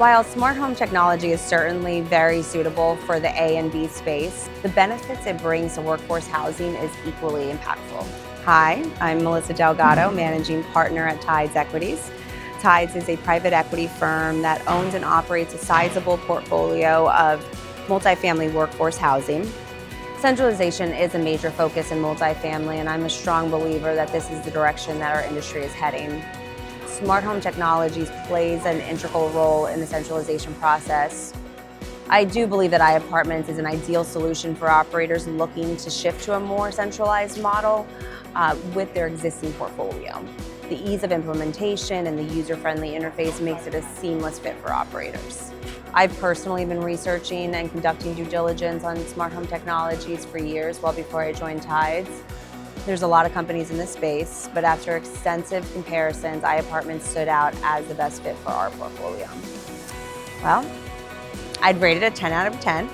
While smart home technology is certainly very suitable for the A and B space, the benefits it brings to workforce housing is equally impactful. Hi, I'm Melissa Delgado, Managing Partner at Tides Equities. Tides is a private equity firm that owns and operates a sizable portfolio of multifamily workforce housing. Centralization is a major focus in multifamily, and I'm a strong believer that this is the direction that our industry is heading. Smart home technologies plays an integral role in the centralization process. I do believe that iApartments is an ideal solution for operators looking to shift to a more centralized model with their existing portfolio. The ease of implementation and the user-friendly interface makes it a seamless fit for operators. I've personally been researching and conducting due diligence on smart home technologies for years, well before I joined Tides. There's a lot of companies in this space, but after extensive comparisons, iApartments stood out as the best fit for our portfolio. Well, I'd rate it a 10 out of 10.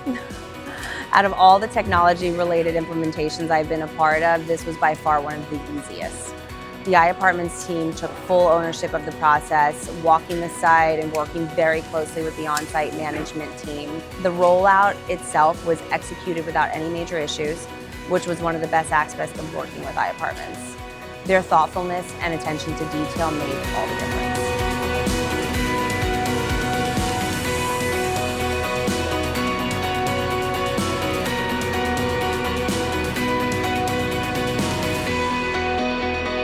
Out of all the technology-related implementations I've been a part of, this was by far one of the easiest. The iApartments team took full ownership of the process, walking the site and working very closely with the on-site management team. The rollout itself was executed without any major issues, which was one of the best aspects of working with iApartments. Their thoughtfulness and attention to detail made all the difference.